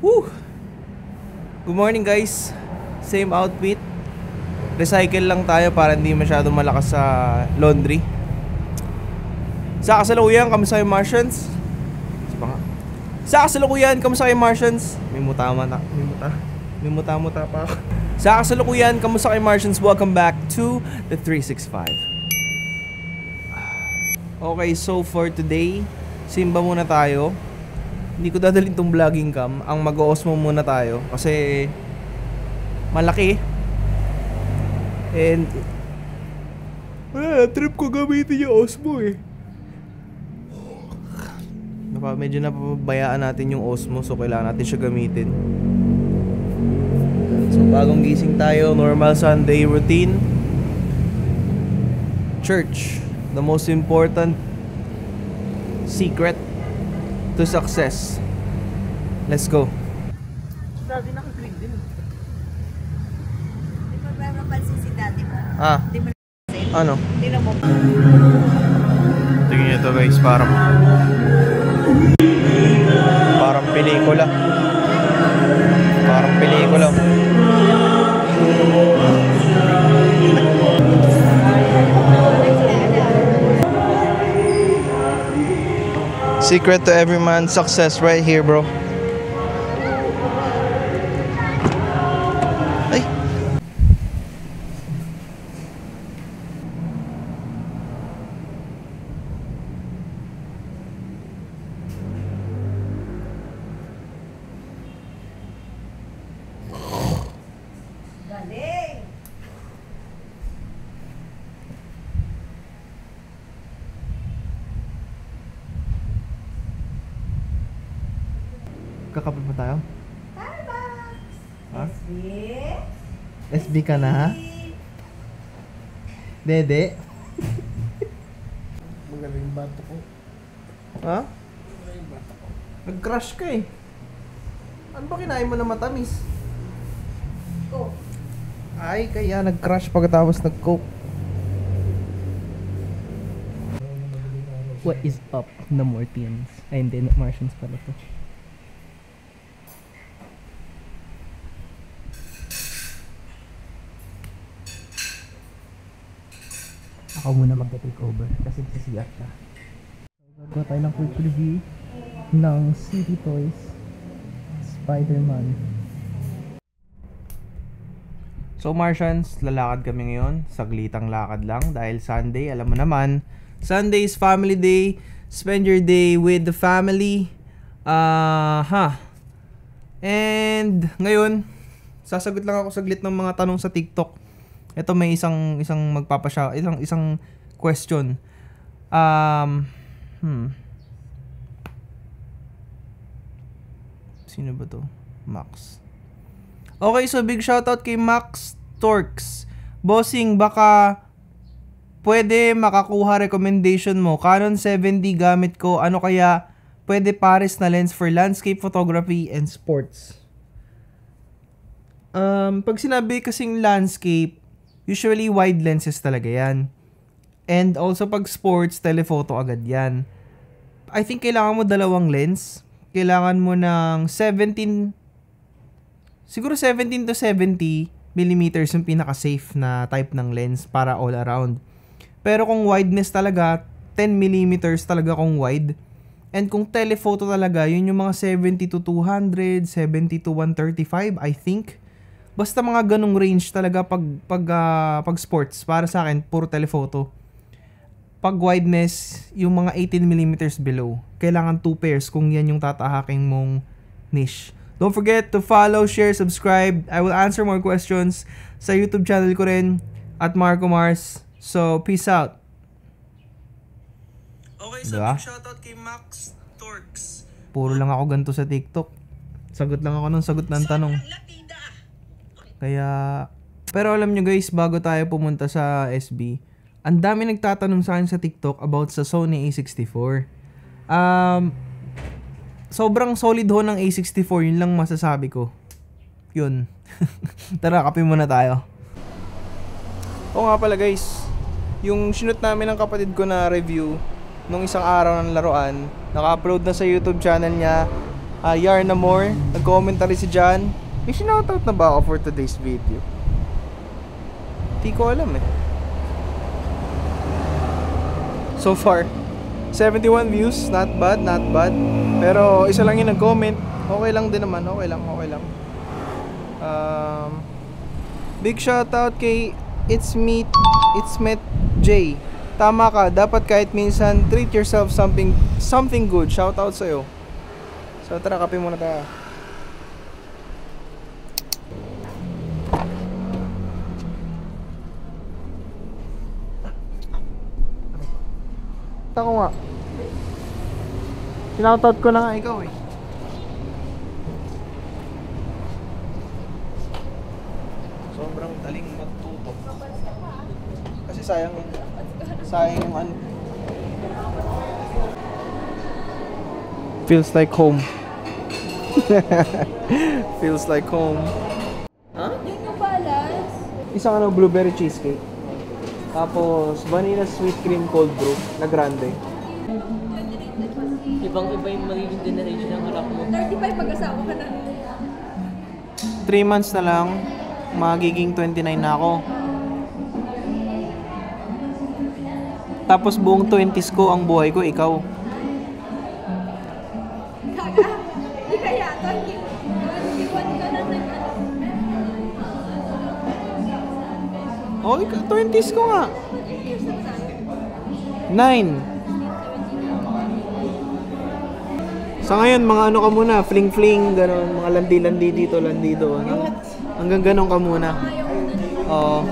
Woo! Good morning guys. Same outfit. Recycle lang tayo para hindi masyadong malakas sa laundry. Sa kasalukuyan, kamusta kayo Martians? Sipa nga. Sa kasalukuyan, kamusta kayo Martians? May muta pa ako. Sa kasalukuyan, kamusta kayo Martians? Welcome back to the 365. Okay, so for today, simba muna tayo. Hindi ko dadalhin tong vlogging cam. Ang mag-osmo muna tayo kasi malaki. And trip ko gamitin yung osmo eh. Medyo napapabayaan natin yung osmo, so kailangan natin siya gamitin. So bagong gising tayo, normal Sunday routine. Church, the most important secret to success. Let's go. Daddy, naka-green din. Di ba mapapansin si daddy mo? Di mo na-save? Ano? Tingnan mo. Tingnan nyo to guys, parang pelikula. Parang pelikula. Secret to every man's success right here, bro. Ay. Galing! Kakapit pa tayo? Starbucks! Ha? SB? SB ka na ha? Dede? Magaling bato ko. Ha? Magaling bato ko. Nag-crush ka eh. Ano ba kinain mo na matamis? Go! Ay, kaya nag-crush pagkatapos nag-coke. What is up, na Mortians? Ay, hindi, na Martians pala to. Ako muna magta-take over kasi sisiyak siya. Gagawa tayo ng quick review ng City Toys Spider-Man. So Martians, lalakad kami ngayon. Saglitang lakad lang dahil Sunday, alam mo naman, Sunday is family day. Spend your day with the family. And ngayon, sasagot lang ako saglit ng mga tanong sa TikTok. Ito may isang magpapasya, isang question. Sino ba to? Max. Okay, so big shoutout kay Max Torx. Bossing, baka pwede makakuha recommendation mo. Canon 70 gamit ko. Ano kaya pwede pares na lens for landscape photography and sports? Pag sinabi kasing landscape, usually wide lenses talaga yan. And also pag sports, telephoto agad yan. I think kailangan mo dalawang lens. Kailangan mo ng 17 to 70 millimeters yung pinaka-safe na type ng lens para all around. Pero kung wideness talaga, 10 millimeters talaga kung wide. And kung telephoto talaga, yun yung mga 70 to 200, 70 to 135, I think. Basta mga ganong range talaga pag sports. Para sa akin, puro telephoto. Pag wideness, yung mga 18mm below. Kailangan 2 pairs kung yan yung tatahaking mong niche. Don't forget to follow, share, subscribe. I will answer more questions sa YouTube channel ko rin at Marco Mars. So, peace out. Okay, so diba? Big shoutout kay Max Torx. Puro lang ako ganito sa TikTok. Sagot lang ako ng sagot ng tanong. Kaya, pero alam nyo guys, bago tayo pumunta sa SB, ang dami nagtatanong sa akin sa TikTok about sa Sony A64. Sobrang solid ho ng A64, yun lang masasabi ko. Yun. Tara, kape muna tayo. Oo nga pala guys, yung sinut namin ng kapatid ko na review nung isang araw ng laruan, naka-upload na sa YouTube channel niya. Yarnamore. Nag-commentary si John. May sinoutout na ba ako for today's video? Di ko alam eh. So far 71 views, not bad, not bad. Pero isa lang yung nag-comment. Okay lang din naman, okay lang. Big shoutout kay It's Met J. Tama ka, dapat kahit minsan treat yourself something good. Shoutout sa'yo. So tara, kape muna tayo. Ako nga. Sinoutout ko na nga ikaw eh. Sobrang daling matuto. Kasi sayang yung ano. Feels like home. Feels like home. Huh? Yun yung balance. Isang blueberry cheesecake. Tapos vanilla sweet cream cold brew na grande. Ibang-iba yung magiging generation ng anak mo. 35 pag-asawa ka na. 3 months na lang, magiging 29 na ako. Tapos buong 20s ko, ang buhay ko, ikaw. Kaka, di kaya ito, iwan ka na Oh, 20s ko nga. 9. Sa ngayon, mga ano ka muna, fling-fling, gano'n, mga landi-landi dito, landi doon. Hanggang gano'n ka muna. Oo.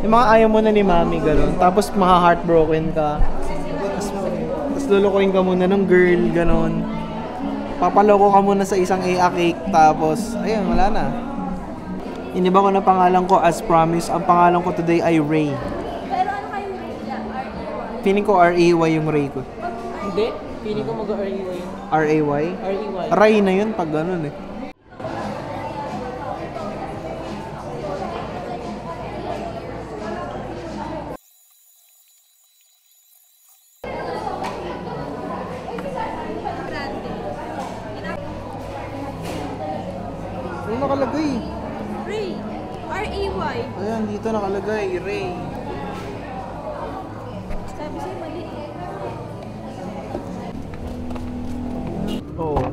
Yung mga ayaw mo na ni mami, gano'n. Tapos maka-heartbroken ka. Tapos lulukuin ka muna ng girl, gano'n. Papaloko ka muna sa isang A.A. cake, tapos, ayun, wala na. Iniba ko na pangalan ko as promised. Ang pangalan ko today ay Ray. Pero ano kayo R-E-Y? Feeling ko R-A-Y yung Ray ko. Hindi. Feeling ko mag-R-E-Y yun. R-A-Y? R-E-Y. Ray na yun pag ganun eh. Ano nakalagay? Ray. R-E-Y. Ayan, dito nakalagay, Ray. Sabi sa'yo mali. Oo.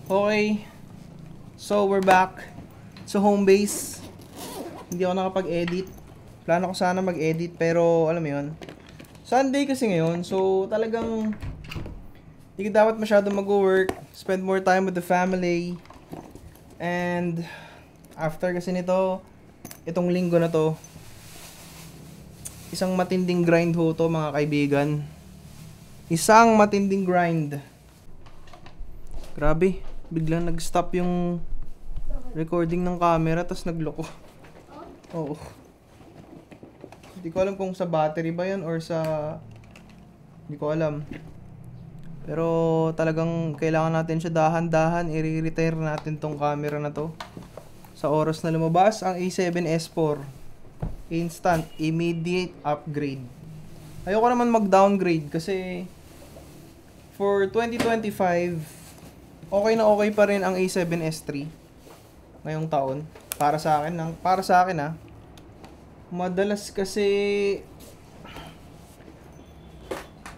Okay. So, we're back sa home base. Hindi ako nakapag-edit. Plano ko sana mag-edit, pero alam mo yun. Sunday kasi ngayon, so talagang hindi ka dapat masyado mag-work. Spend more time with the family. And after kasi nito, itong linggo na to, isang matinding grind ho to mga kaibigan. Isang matinding grind. Grabe, biglang nag-stop yung recording ng camera tapos nagloko. Oo. Hindi ko alam kung sa battery ba yan or sa... Hindi ko alam. Pero talagang kailangan natin siya dahan-dahan. I-retire natin tong camera na to. Sa oras na lumabas ang A7S4. Instant, immediate upgrade. Ayoko naman mag-downgrade kasi for 2025, okay na okay pa rin ang A7S3 ngayong taon. Para sa akin ah. Madalas kasi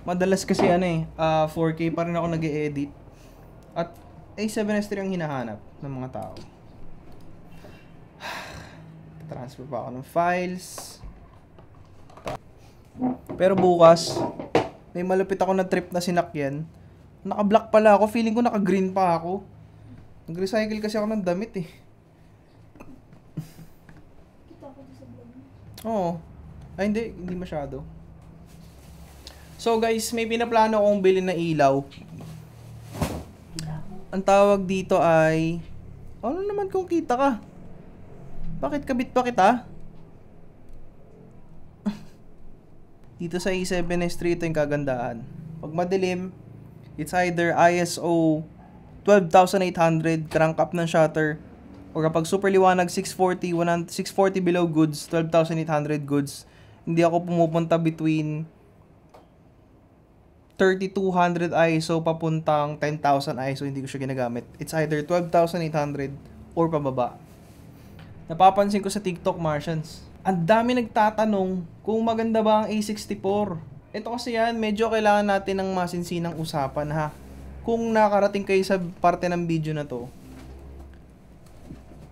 4K pa rin ako nag-e-edit. At A7S3 ang hinahanap ng mga tao. Transfer pa ako ng files. Pero bukas, may malupit ako na trip na sinakyan. Naka-black pala ako. Feeling ko naka-green pa ako. Nag-recycle kasi ako ng damit eh. Oo. Ay, hindi masyado. So guys, may pinaplano akong bilhin na ilaw. Ang tawag dito ay... Ano naman kung kita ka? Bakit kabit pa kita? Dito sa A7S3 ito yung kagandahan. Pag madilim, it's either ISO 12,800 crank up ng shutter, o kapag super liwanag 640 below goods, 12,800 goods. Hindi ako pumupunta between 3200 ISO papuntang 10,000 ISO, hindi ko siya ginagamit. It's either 12,800 or pababa. Napapansin ko sa TikTok Martians, ang dami nagtatanong kung maganda ba ang A64. Ito kasi yan, medyo kailangan natin ng masinsinang usapan ha. Kung nakarating kayo sa parte ng video na to,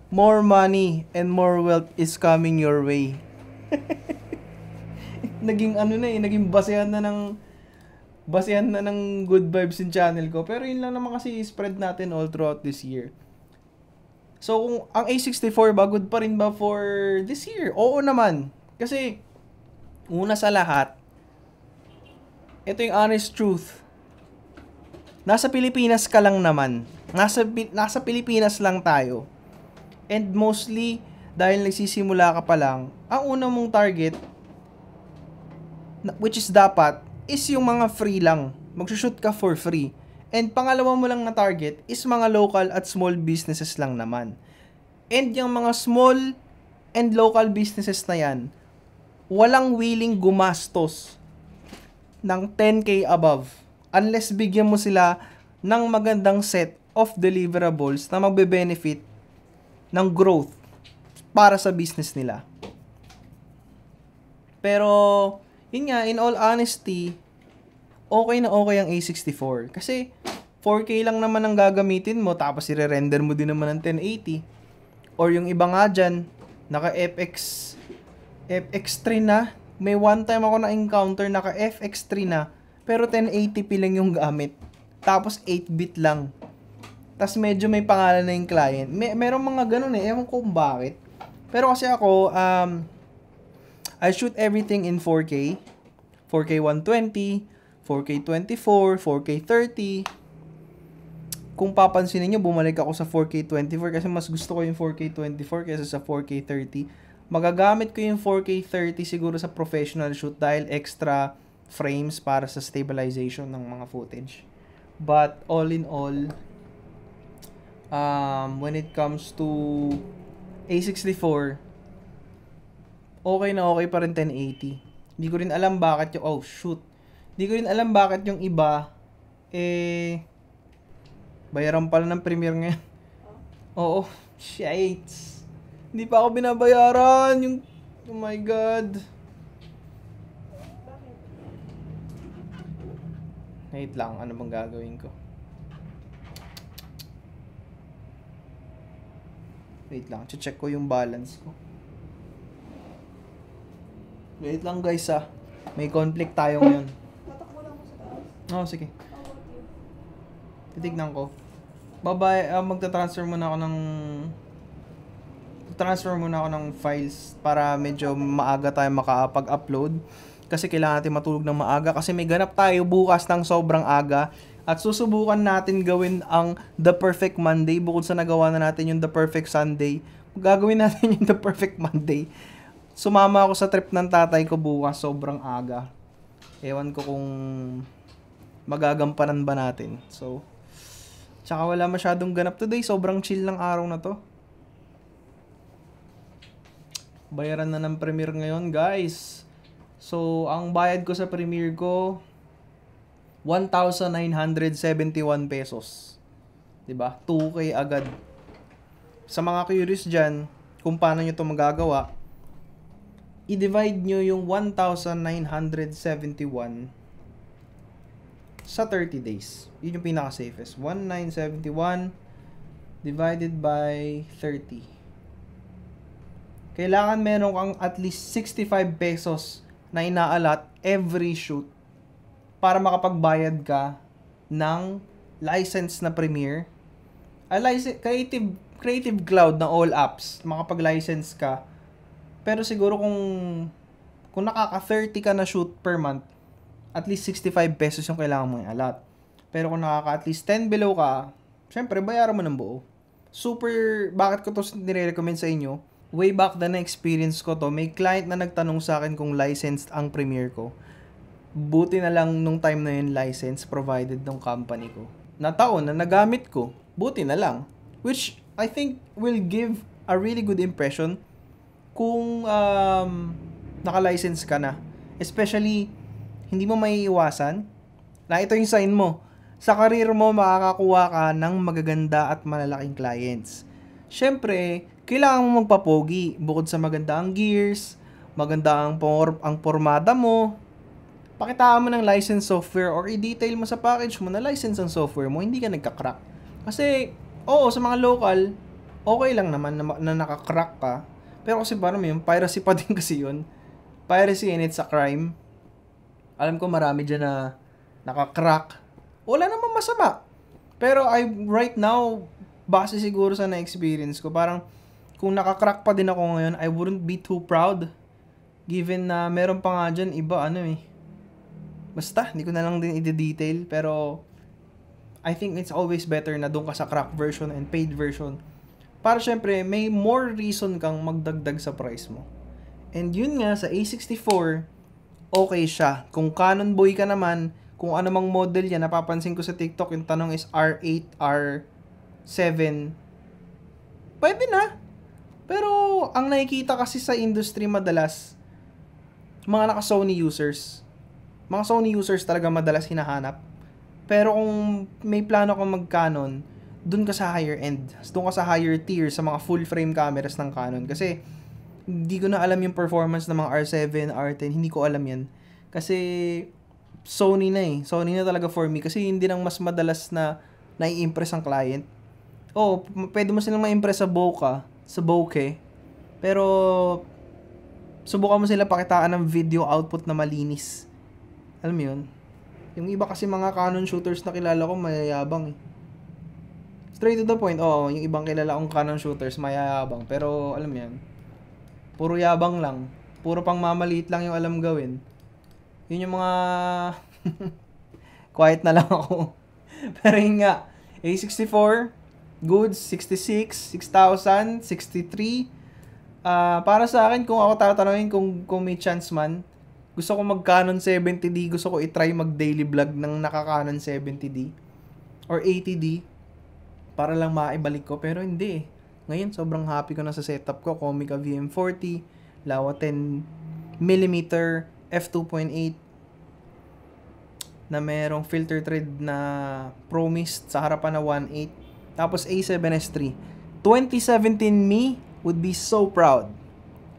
more money and more wealth is coming your way. Naging naging basehan na ng good vibes in channel ko. Pero yun lang naman kasi spread natin all throughout this year. So, kung ang A64 ba, good pa rin ba for this year? Oo naman. Kasi, una sa lahat, ito yung honest truth. Nasa Pilipinas ka lang naman. Nasa Pilipinas lang tayo. And mostly, dahil nagsisimula ka pa lang, ang una mong target, which is dapat, is yung mga free lang. Magsushoot ka for free. And pangalawa mo lang na target is mga local at small businesses lang naman. And yung mga small and local businesses na yan, walang willing gumastos ng 10K above unless bigyan mo sila ng magandang set of deliverables na magbe-benefit ng growth para sa business nila. Pero, yun nga, in all honesty, okay na okay ang A64. Kasi, 4K lang naman ang gagamitin mo, tapos i-render mo din naman ng 1080. Or yung iba nga dyan, naka FX3 na. May one time ako na-encounter, naka FX3 na, pero 1080p lang yung gamit. Tapos 8-bit lang. Tapos medyo may pangalan na yung client. Merong mga ganun ewan ko kung bakit. Pero kasi ako, I shoot everything in 4K. 4K 120, 4K 24, 4K 30. Kung papansinin nyo, bumalik ako sa 4K 24 kasi mas gusto ko yung 4K 24 kaysa sa 4K 30. Magagamit ko yung 4K 30 siguro sa professional shoot dahil extra frames para sa stabilization ng mga footage. But all in all, when it comes to A64, okay na okay pa rin 1080. Hindi ko rin alam bakit Hindi ko rin alam bakit yung iba, bayaran pala ng Premiere ngayon. Oo, shit. Hindi pa ako binabayaran. Oh my God. Wait lang, ano bang gagawin ko? Wait lang, check ko yung balance ko. Wait lang guys may conflict tayo ngayon. Tatakbo lang mo sa taas. Oh, sige. Titignan ko. Bye-bye, magta-transfer muna ako ng files para medyo maaga tayo makapag-upload. Kasi kailangan natin matulog ng maaga kasi may ganap tayo bukas ng sobrang aga. At susubukan natin gawin ang The Perfect Monday bukod sa nagawa na natin yung The Perfect Sunday. Gagawin natin yung The Perfect Monday. Sumama ako sa trip ng tatay ko bukas sobrang aga. Ewan ko kung magagampanan ba natin. So, tsaka wala masyadong ganap today. Sobrang chill ng araw na to. Bayaran na ng Premiere ngayon, guys. So, ang bayad ko sa Premiere ko, 1,971 pesos. 'Di ba? 2K agad. Sa mga curious dyan, kung paano nyo ito magagawa, i-divide nyo yung 1,971 sa 30 days. Yun yung pinaka-safest. 1,971 divided by 30. Kailangan meron kang at least 65 pesos na inaalat every shoot para makapagbayad ka ng license na Premiere. Creative Cloud na all apps, makapag-license ka. Pero siguro kung nakaka-30 ka na shoot per month, at least 65 pesos yung kailangan mong ialat. Pero kung nakaka at least 10 below ka, syempre bayaran mo ng buo. Bakit ko to nire-recommend sa inyo? Way back na experience ko to, may client na nagtanong sa akin kung licensed ang Premiere ko. Buti na lang nung time na yun, license provided ng company ko. Na taon na nagamit ko, buti na lang. Which I think will give a really good impression kung naka-license ka na. Especially, hindi mo maiiwasan Na ito yung sign mo. Sa career mo, makakakuha ka ng magaganda at malalaking clients. Siyempre, kailangan mo magpapogi. Bukod sa maganda ang gears, maganda ang pormada mo, pakitaan mo ng license software or i-detail mo sa package mo na license ang software mo, hindi ka nagka-crack. Kasi, oo, sa mga local, okay lang naman na naka-crack ka. Pero kasi parang yun, piracy pa din kasi yun. Piracy and it's a crime. Alam ko marami dyan na naka-crack. Wala namang masama. Pero right now, base siguro sa na-experience ko, parang kung naka-crack pa din ako ngayon, I wouldn't be too proud. Given na meron pa nga dyan iba, basta, hindi ko na lang din i-detail. Pero, I think it's always better na doon ka sa crack version and paid version. Para syempre, may more reason kang magdagdag sa price mo. And yun nga, sa A64, okay siya. Kung Canon boy ka naman, kung anumang model yan, napapansin ko sa TikTok, yung tanong is R8, R7, pwede na. Pero, ang nakikita kasi sa industry madalas, mga naka-Sony users. Mga Sony users talaga madalas hinahanap. Pero kung may plano kang mag-Canon, dun ka sa higher end. Dun ka sa higher tier sa mga full frame cameras ng Canon. Kasi, hindi ko na alam yung performance ng mga R7, R10. Hindi ko alam yan. Kasi, Sony na eh. Sony na talaga for me. Kasi hindi nang mas madalas na nai-impress ang client. Oh, pwede mo silang ma-impress sa bokeh. Pero, subukan mo sila pakitaan ng video output na malinis. Alam mo yun? Yung iba kasi mga Canon shooters na kilala ko, mayayabang eh. Straight to the point, oo. Yung ibang kilala kong Canon shooters, mayayabang. Pero, alam mo yan, puro yabang lang. Puro pang mamaliit lang yung alam gawin. Yun yung mga quiet na lang ako. Pero yun nga, A64, goods, 66, 6,000, 63. Para sa akin, kung ako tatanungin kung may chance man, gusto ko mag-Canon 70D, gusto ko i-try mag-daily vlog ng naka-Canon 70D or 80D para lang maibalik ko. Pero hindi eh. Ngayon, sobrang happy ko na sa setup ko. Comica VM40, Laowa 10mm, f2.8 na merong filter thread na Pro Mist sa harapan na 1.8. Tapos A7S III. 2017 me would be so proud.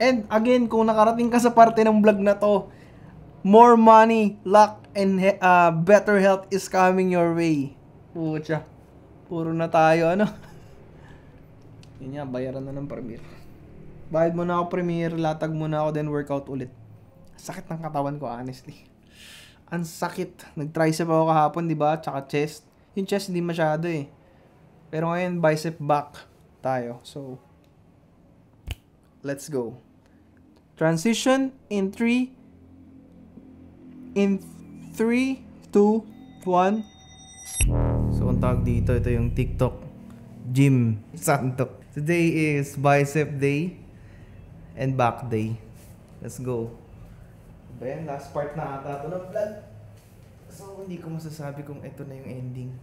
And again, kung nakarating ka sa parte ng vlog na to, more money, luck, and better health is coming your way. Pucha. Puro na tayo, Yun nga, bayaran na ng Premiere. Bayad mo na ako Premiere, latag mo na ako, then workout ulit. Sakit ng katawan ko, honestly. Ang sakit. Nag-tricep ako kahapon, di ba? Tsaka chest. Yung chest hindi masyado eh. Pero ngayon, bicep back tayo. So, let's go. Transition in 3, 2, 1. So, ang tawag dito, ito yung TikTok Gym Santok. Today is bicep day and back day. Let's go. Ayan, last part na ata ito ng vlog. So, hindi ko masasabi kung ito na yung ending.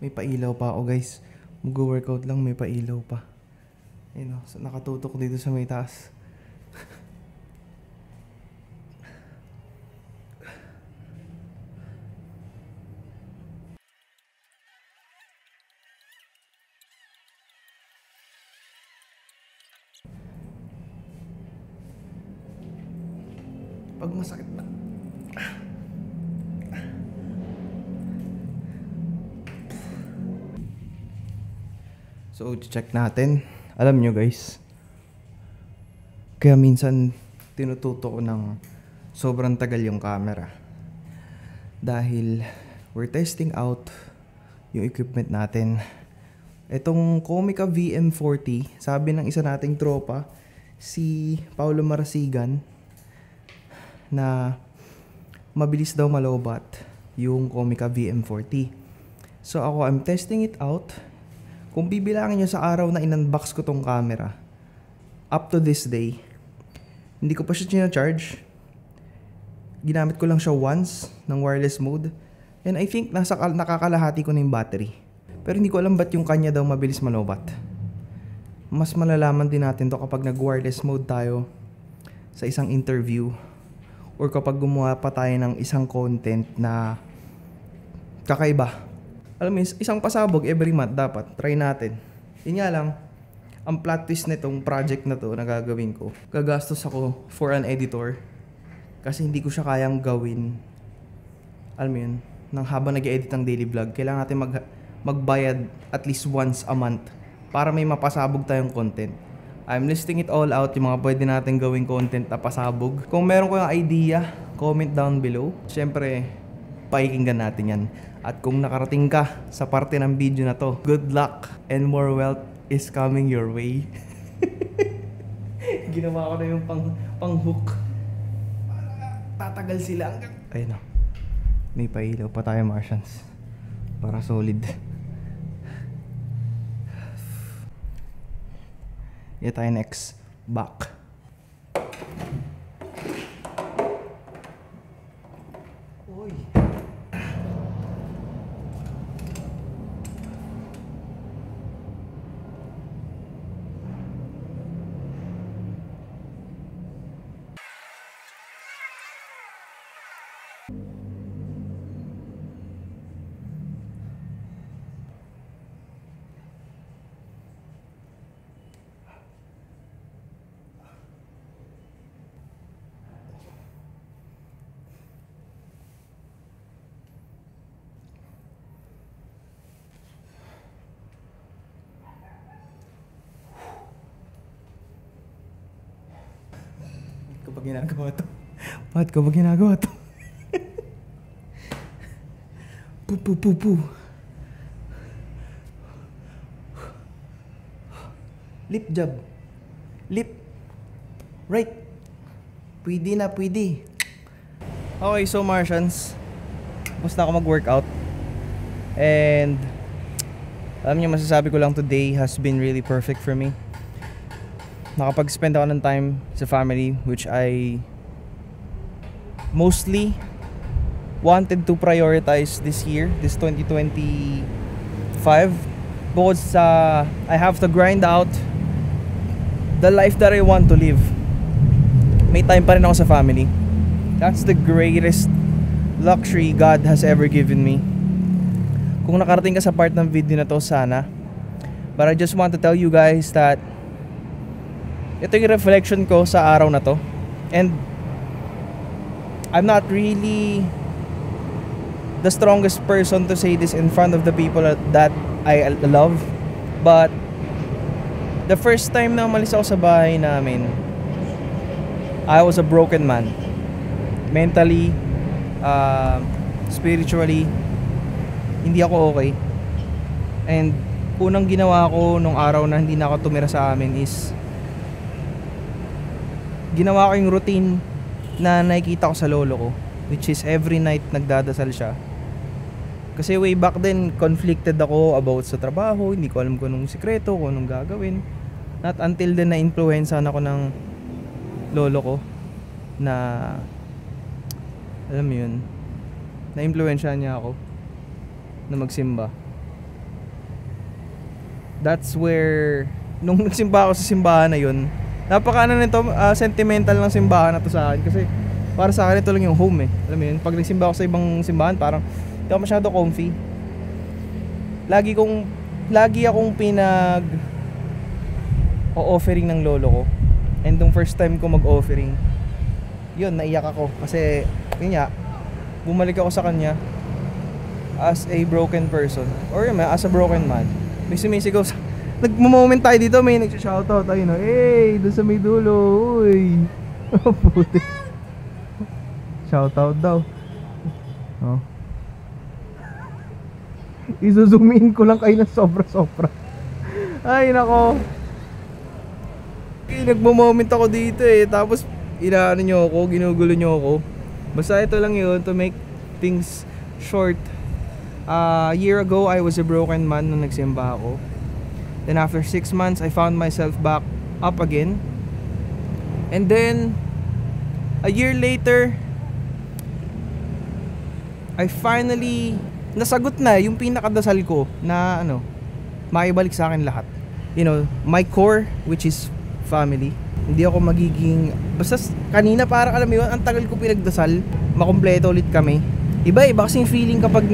May pailaw pa ako, guys. Mag-workout lang, may pailaw pa. Ayun, so nakatutok dito sa may taas. Pag masakit na. So, check natin. Alam nyo guys, kaya minsan tinututo ko ng sobrang tagal yung camera. Dahil we're testing out yung equipment natin. Itong Comica VM40, sabi ng isa nating tropa, si Paulo Marasigan, na mabilis daw malobat yung Comica VM40. So ako, I'm testing it out. Kung bibilangin nyo sa araw na in-unbox ko tong camera, up to this day, hindi ko pa siya charge. ginamit ko lang siya once ng wireless mode. And I think nakakalahati ko na yung battery. Pero hindi ko alam ba't yung kanya daw mabilis malobat. Mas malalaman din natin to kapag nag-wireless mode tayo sa isang interview or kapag gumawa pa tayo ng isang content na kakaiba. Alam mo, isang pasabog every month dapat. Try natin. Yun nga lang, ang plot twist nitong project na to na gagawin ko, gagastos ako for an editor kasi hindi ko siya kayang gawin. Alam mo yun, nang habang nag-edit ng daily vlog, kailangan natin magbayad at least once a month para may mapasabog tayong content. I'm listing it all out, yung mga pwede natin gawing content na pasabog. Kung meron ko yung idea, comment down below. Siyempre, pakikinggan natin yan. At kung nakarating ka sa parte ng video na to, good luck and more wealth is coming your way. Ginawa ko na yung pang-hook. Tatagal sila hanggang... Ayun na. May pailaw pa tayo, Martians. Para solid. Yan tayo next. Back. Uy. Bakit ginagawa to? Bakit ko ba ginagawa to? Pu. Lip job. Lip. Right. Pwede na, pwede. Okay, so Martians, tapos na ako mag-workout. And alam niyo, masasabi ko lang today has been really perfect for me. Nakapag-spend ako ng time sa family, which I mostly wanted to prioritize this year, this 2025. Bukod sa I have to grind out the life that I want to live, may time pa rin ako sa family. That's the greatest luxury God has ever given me. Kung nakarating ka sa part ng video na to, sana. But I just want to tell you guys that ito yung reflection ko sa araw na to. And I'm not really the strongest person to say this in front of the people that I love. But the first time na umalis ako sa bahay namin, I was a broken man. Mentally, spiritually, hindi ako okay. And unang ginawa ko nung araw na hindi na ako tumira sa amin is ginawa ko yung routine na nakikita ko sa lolo ko, which is every night nagdadasal siya. Kasi way back then, conflicted ako about sa trabaho, hindi ko alam kung anong sikreto, kung anong gagawin. Not until then na-influencean ako ng lolo ko na, alam mo yun, na-influensyahan niya ako na magsimba. That's where, nung nagsimba ako sa simbahan na yun, napaka nito, sentimental ng simbahan na to sa akin. Kasi para sa akin ito lang yung home eh. Alam mo yun, pag nagsimba ako sa ibang simbahan, parang hindi ako masyado comfy. Lagi akong o-offering ng lolo ko. And nung first time ko mag-offering, yun, naiyak ako. Kasi, yun nga, bumalik ako sa kanya as a broken person. Or yun, as a broken man. May sumisigaw sa... Nag-moment tayo dito, may nag-shoutout tayo, no? Hey, doon sa may dulo, uy. Oh, puti. Shoutout daw. Oh. Izo-zoom ko lang kayo ng sobra-sobra. Ay, nako. Okay, nagmo-moment ako dito eh. Tapos, inaano nyo ako, ginugulo nyo ako. Basta ito lang yun, to make things short. A year ago, I was a broken man nung nagsimba ako. Then after 6 months, I found myself back up again. And then, a year later, I finally nasagot na yung pinakadasal ko na maibalik sa akin lahat. You know, my core, which is family. Hindi ako magiging, basta kanina parang alam mo yun, ang tagal ko pinagdasal, makumpleto ulit kami. Iba kasing feeling kapag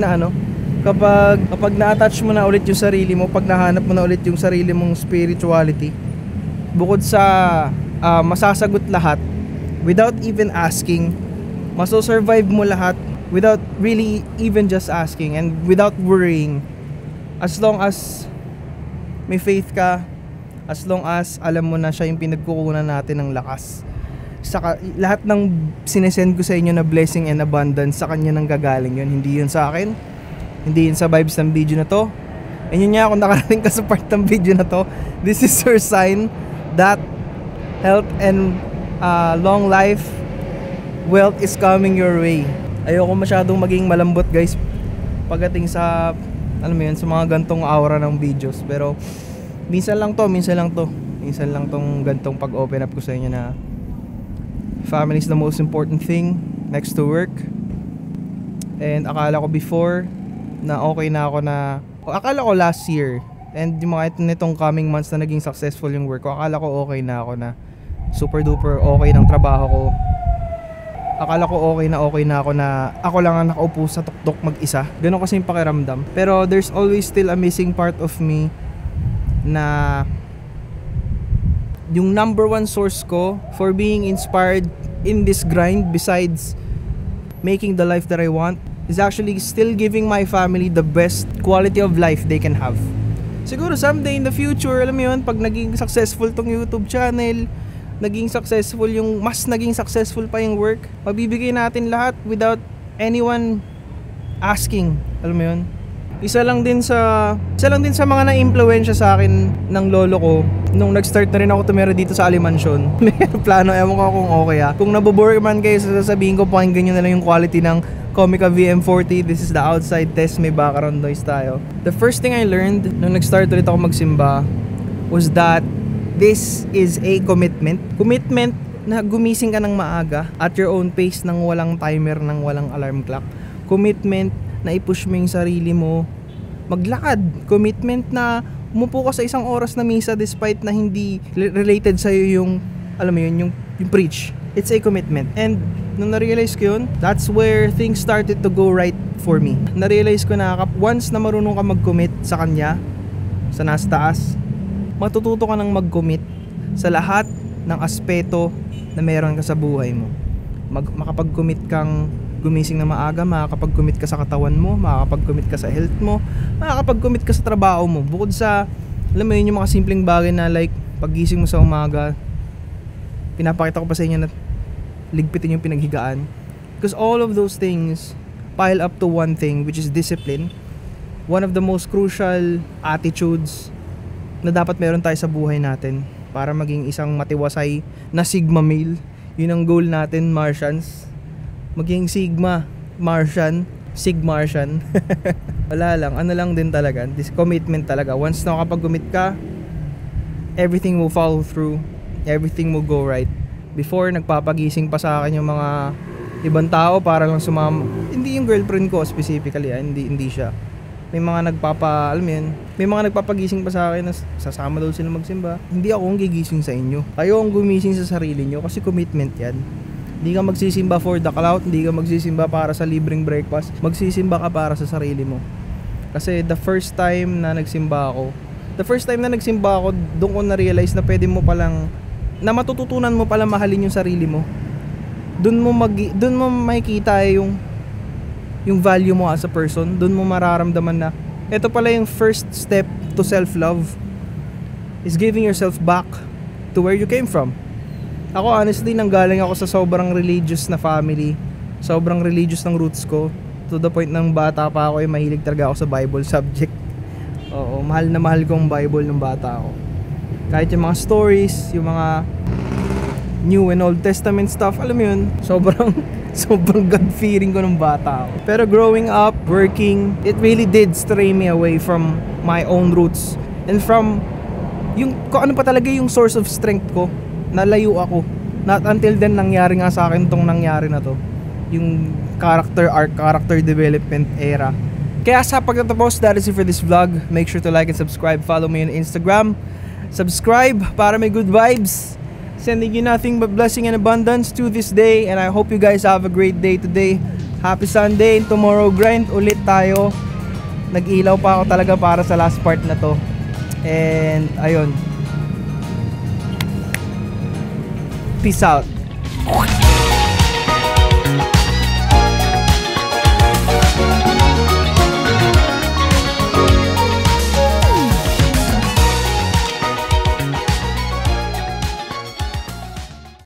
kapag na-attach mo na ulit yung sarili mo, pag nahanap mo na ulit yung sarili mong spirituality. Bukod sa masasagot lahat without even asking, maso-survive mo lahat without really even just asking and without worrying. As long as may faith ka, as long as alam mo na siya yung pinagkukunan natin ng lakas. Saka, lahat ng sinesend ko sa inyo na blessing and abundance, sa kanya nang gagaling yun. Hindi yun sa akin, hindi yun sa vibes ng video na to. And yun nga, kung nakarating ka sa part ng video na to, this is your sign that health and long life, wealth is coming your way. Ayoko masyadong maging malambot guys pagdating sa sa mga gantong aura ng videos, pero minsan lang tong gantong pag-open up ko sa inyo na family is the most important thing next to work. And akala ko before na okay na ako akala ko last year and yung mga nitong coming months na naging successful yung work ko, akala ko okay na ako na super duper okay ng trabaho ko. Akala ko okay na ako na ako lang ang nakaupo sa tuktok mag-isa. Ganun kasi yung pakiramdam. Pero there's always still a missing part of me na yung number one source ko for being inspired in this grind, besides making the life that I want, is actually still giving my family the best quality of life they can have. Siguro someday in the future, alam mo yun, pag naging successful tong YouTube channel, naging successful pa yung work, mabibigay natin lahat without anyone asking. Alam mo yun? Isa lang din sa mga na-impluwensya sa akin ng lolo ko nung nag-start na rin ako tumira dito sa Alimansyon. May plano, ewan ko kung okay kung nabobore man kayo, sasabihin ko, pakinggan nyo na lang yung quality ng Comica VM40. This is the outside test, may background noise tayo. The first thing I learned nung nag-start ulit ako magsimba was that this is a commitment. Commitment na gumising ka ng maaga at your own pace, ng walang timer, ng walang alarm clock. Commitment na i-push mo yung sarili mo maglakad. Commitment na umupo ka sa isang oras na misa despite na hindi related sa'yo yung, alam mo yun, yung preach. It's a commitment. And nung na-realize ko yun, that's where things started to go right for me. Na-realize ko na once na marunong ka mag-commit sa kanya, sa nasa taas, matututo ka nang mag-commit sa lahat ng aspeto na meron ka sa buhay mo. Makapag-commit kang gumising na maaga, makakapag-commit ka sa katawan mo, makakapag-commit ka sa health mo, makakapag-commit ka sa trabaho mo. Bukod sa, alam mo yun, yung mga simpleng bagay na like, paggising mo sa umaga, pinapakita ko pa sa inyo na ligpitin yung pinaghigaan. Because all of those things pile up to one thing, which is discipline. One of the most crucial attitudes na dapat meron tayo sa buhay natin para maging isang matiwasay na Sigma male. Yun ang goal natin, Martians. Maging Sigma Martian, Sigmartian. Wala lang, ano lang din talaga, this commitment talaga. Once na nakapag-commit ka, everything will follow through, everything will go right. Before, nagpapagising pa sa akin yung mga ibang tao para lang sumama. Hindi yung girlfriend ko specifically, hindi siya. May mga may mga nagpapagising pa sa akin na sasama daw sila magsimba. Hindi ako ang gigising sa inyo. Kayo ang gumising sa sarili nyo kasi commitment yan. Hindi ka magsisimba for the clout, hindi ka magsisimba para sa libreng breakfast. Magsisimba ka para sa sarili mo. Kasi the first time na nagsimba ako, doon ko na-realize na pwede mo palang, na matututunan mo pala mahalin yung sarili mo. Doon mo makikita yung value mo as a person. Doon mo mararamdaman na ito pala yung first step to self-love, is giving yourself back to where you came from. Ako honestly, nanggaling ako sa sobrang religious na family, sobrang religious ng roots ko, to the point ng bata pa ako mahilig talaga ako sa Bible subject. Oo, mahal na mahal ko ang Bible nung bata ako. Kahit yung mga stories, yung mga New and Old Testament stuff, alam mo yun, sobrang God-fearing ko nung bata ako. Pero growing up, working, it really did stray me away from my own roots. And from kung ano pa talaga yung source of strength ko, nalayo ako. Not until then, nangyari nga sa akin tong nangyari na to. yung character arc, character development era. Kaya sa pagtatapos, that is it for this vlog. Make sure to like and subscribe. Follow me on Instagram. Subscribe para may good vibes. Sending you nothing but blessing and abundance to this day. And I hope you guys have a great day today. Happy Sunday. Tomorrow grind ulit tayo. Nag-ilaw pa ako talaga para sa last part na to. And ayun. Peace out.